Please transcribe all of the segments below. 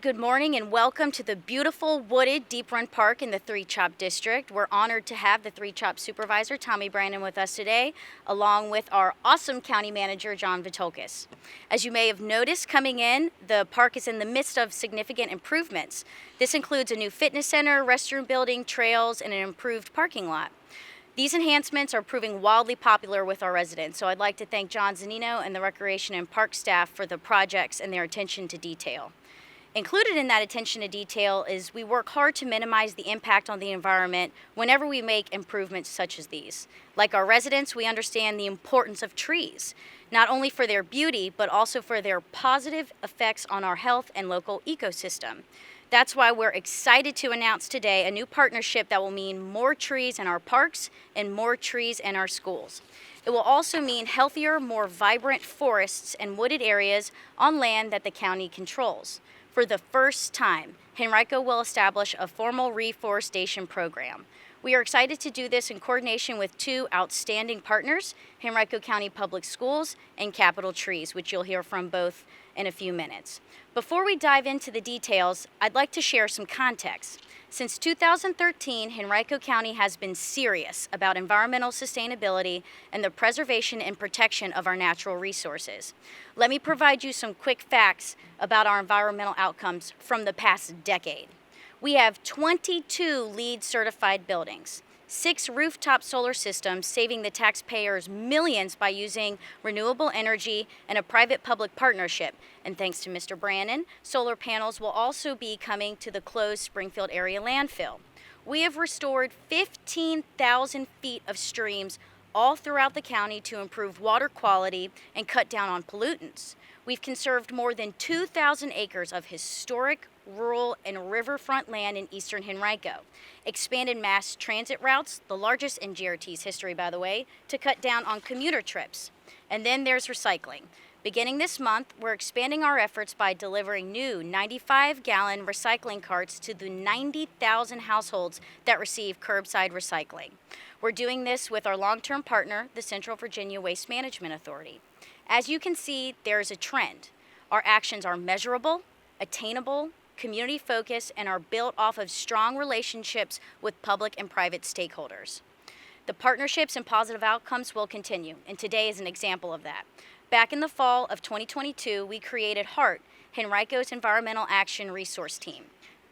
good morning and welcome to the beautiful wooded Deep Run Park in the Three Chop District. We're honored to have the Three Chop Supervisor, Tommy Brandon, with us today, along with our awesome County Manager, John Vitolkis. As you may have noticed coming in, the park is in the midst of significant improvements. This includes a new fitness center, restroom building, trails, and an improved parking lot. These enhancements are proving wildly popular with our residents, so I'd like to thank John Zanino and the Recreation and Park staff for the projects and their attention to detail. Included in that attention to detail is we work hard to minimize the impact on the environment whenever we make improvements such as these. Like our residents, we understand the importance of trees, not only for their beauty, but also for their positive effects on our health and local ecosystem. That's why we're excited to announce today a new partnership that will mean more trees in our parks and more trees in our schools. It will also mean healthier, more vibrant forests and wooded areas on land that the county controls. For the first time, Henrico will establish a formal reforestation program. We are excited to do this in coordination with two outstanding partners, Henrico County Public Schools and Capital Trees, which you'll hear from both in a few minutes. Before we dive into the details, I'd like to share some context. Since 2013, Henrico County has been serious about environmental sustainability and the preservation and protection of our natural resources. Let me provide you some quick facts about our environmental outcomes from the past decade. We have 22 LEED certified buildings, 6 rooftop solar systems saving the taxpayers millions by using renewable energy and a private-public partnership. And thanks to Mr. Brandon, solar panels will also be coming to the closed Springfield area landfill. We have restored 15,000 feet of streams all throughout the county to improve water quality and cut down on pollutants. We've conserved more than 2,000 acres of historic, rural, and riverfront land in eastern Henrico, expanded mass transit routes, the largest in GRT's history, by the way, to cut down on commuter trips. And then there's recycling. Beginning this month, we're expanding our efforts by delivering new 95-gallon recycling carts to the 90,000 households that receive curbside recycling. We're doing this with our long-term partner, the Central Virginia Waste Management Authority. As you can see, there's a trend. Our actions are measurable, attainable, community-focused, and are built off of strong relationships with public and private stakeholders. The partnerships and positive outcomes will continue, and today is an example of that. Back in the fall of 2022, we created HEART, Henrico's Environmental Action Resource Team.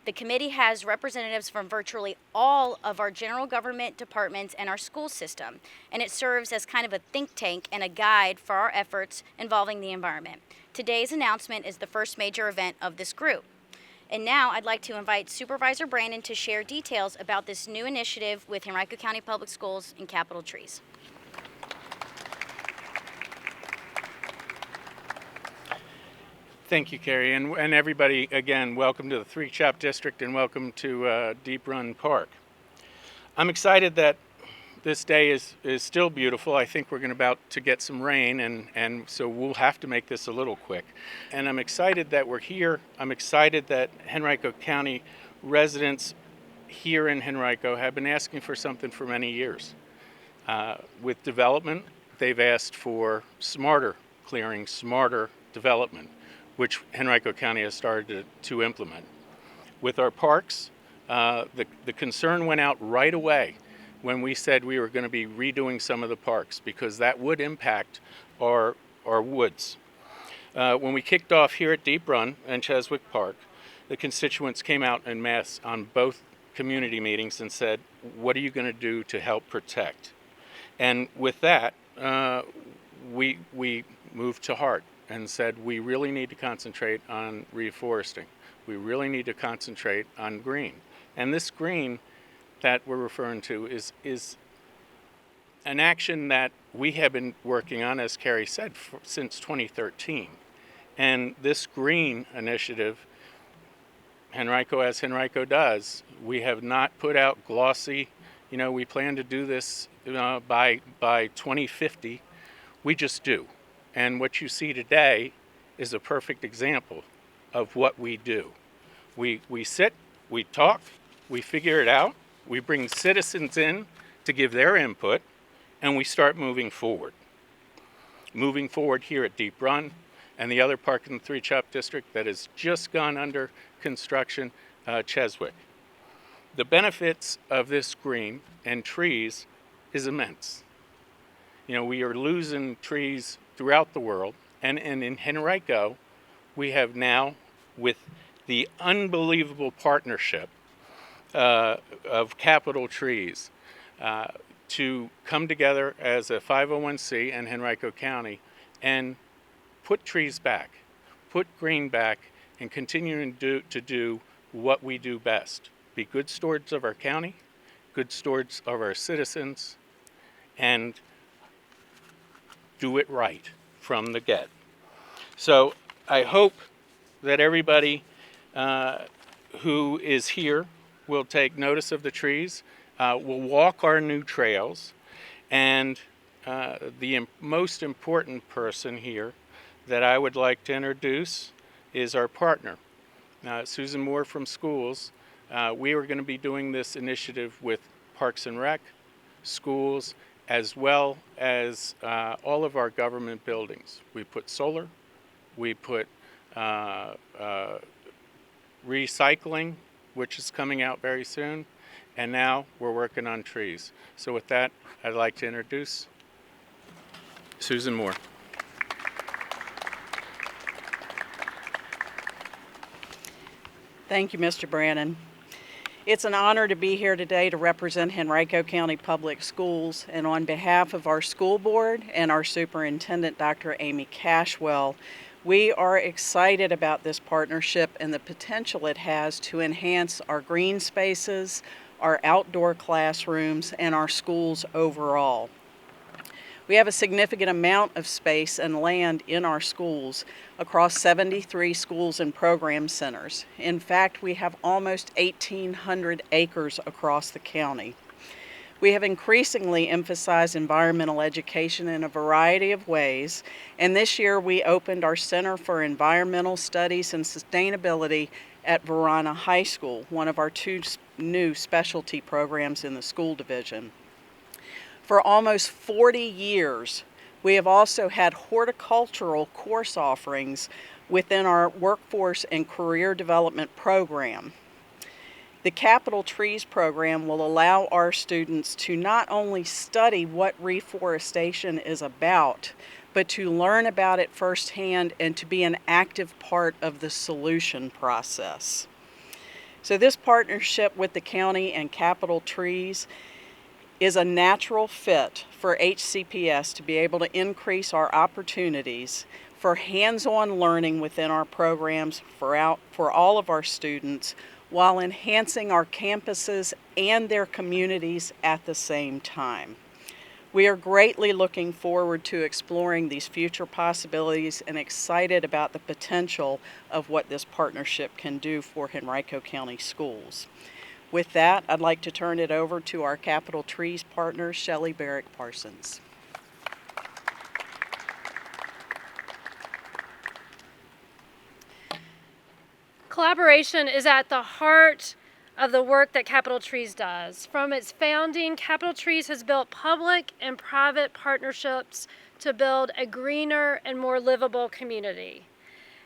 The committee has representatives from virtually all of our general government departments and our school system, and it serves as kind of a think tank and a guide for our efforts involving the environment. Today's announcement is the first major event of this group. And now I'd like to invite Supervisor Brandon to share details about this new initiative with Henrico County Public Schools and Capital Trees. Thank you, Carrie, and everybody, again, welcome to the Three Chop District and welcome to Deep Run Park. I'm excited that this day is still beautiful. I think we're about to get some rain, and so we'll have to make this a little quick. And I'm excited that we're here. I'm excited that Henrico County residents here in Henrico have been asking for something for many years. With development, they've asked for smarter clearing, smarter development, which Henrico County has started to implement. With our parks, the concern went out right away when we said we were going to be redoing some of the parks because that would impact our woods. When we kicked off here at Deep Run and Cheswick Park, the constituents came out en masse on both community meetings and said, what are you going to do to help protect? And with that, we moved to HEART and said we really need to concentrate on reforesting. We really need to concentrate on green. And this green that we're referring to is an action that we have been working on, as Carrie said, since 2013. And this green initiative, Henrico as Henrico does, we have not put out glossy, we plan to do this by 2050. We just do. And what you see today is a perfect example of what we do. We sit, we talk, we figure it out, we bring citizens in to give their input, and we start moving forward. Moving forward here at Deep Run, and the other park in the Three Chop District that has just gone under construction, Cheswick. The benefits of this green and trees is immense. You know, we are losing trees throughout the world, and in Henrico, we have now, with the unbelievable partnership of Capital Trees, to come together as a 501c and Henrico County and put trees back, put green back, and continue to do what we do best. Be good stewards of our county, good stewards of our citizens, and do it right from the get. So I hope that everybody who is here will take notice of the trees, will walk our new trails, and the most important person here that I would like to introduce is our partner, Susan Moore from Schools. We are going to be doing this initiative with Parks and Rec, schools, as well as all of our government buildings. We put solar, we put recycling, which is coming out very soon, and now we're working on trees. So with that, I'd like to introduce Susan Moore. Thank you, Mr. Brannon. It's an honor to be here today to represent Henrico County Public Schools, and on behalf of our school board and our superintendent, Dr. Amy Cashwell, we are excited about this partnership and the potential it has to enhance our green spaces, our outdoor classrooms, and our schools overall. We have a significant amount of space and land in our schools across 73 schools and program centers. In fact, we have almost 1,800 acres across the county. We have increasingly emphasized environmental education in a variety of ways, and this year we opened our Center for Environmental Studies and Sustainability at Verona High School, one of our 2 new specialty programs in the school division. For almost 40 years, we have also had horticultural course offerings within our workforce and career development program. The Capital Trees program will allow our students to not only study what reforestation is about, but to learn about it firsthand and to be an active part of the solution process. So this partnership with the county and Capital Trees is a natural fit for HCPS to be able to increase our opportunities for hands-on learning within our programs for all of our students, while enhancing our campuses and their communities at the same time. We are greatly looking forward to exploring these future possibilities and excited about the potential of what this partnership can do for Henrico County Schools. With that, I'd like to turn it over to our Capital Trees partner, Shelley Barrick Parsons. Collaboration is at the heart of the work that Capital Trees does. From its founding, Capital Trees has built public and private partnerships to build a greener and more livable community.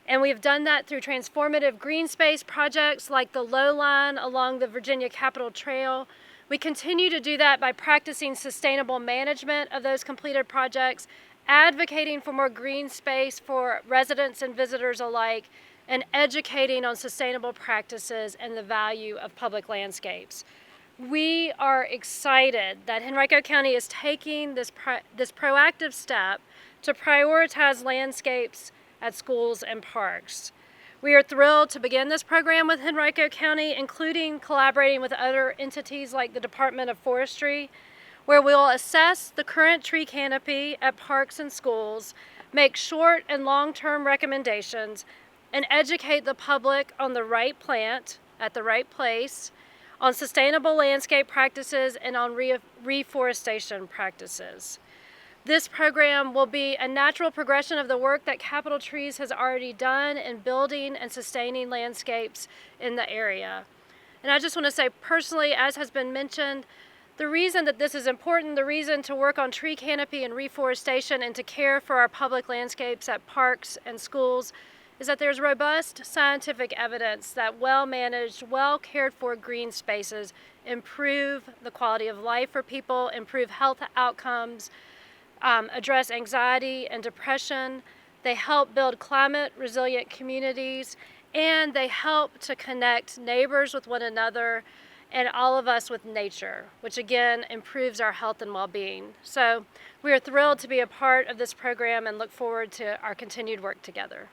And we've done that through transformative green space projects like the Low Line along the Virginia Capitol Trail. We continue to do that by practicing sustainable management of those completed projects, advocating for more green space for residents and visitors alike, and educating on sustainable practices and the value of public landscapes. We are excited that Henrico County is taking this proactive step to prioritize landscapes at schools and parks. We are thrilled to begin this program with Henrico County, including collaborating with other entities like the Department of Forestry, where we'll assess the current tree canopy at parks and schools, make short and long-term recommendations, and educate the public on the right plant at the right place, on sustainable landscape practices, and on reforestation practices. This program will be a natural progression of the work that Capital Trees has already done in building and sustaining landscapes in the area. And I just want to say personally, as has been mentioned, The reason that this is important, the reason to work on tree canopy and reforestation and to care for our public landscapes at parks and schools is that there's robust scientific evidence that well-managed, well-cared-for green spaces improve the quality of life for people, improve health outcomes, address anxiety and depression. They help build climate-resilient communities, and they help to connect neighbors with one another and all of us with nature, which again improves our health and well-being. So we are thrilled to be a part of this program and look forward to our continued work together.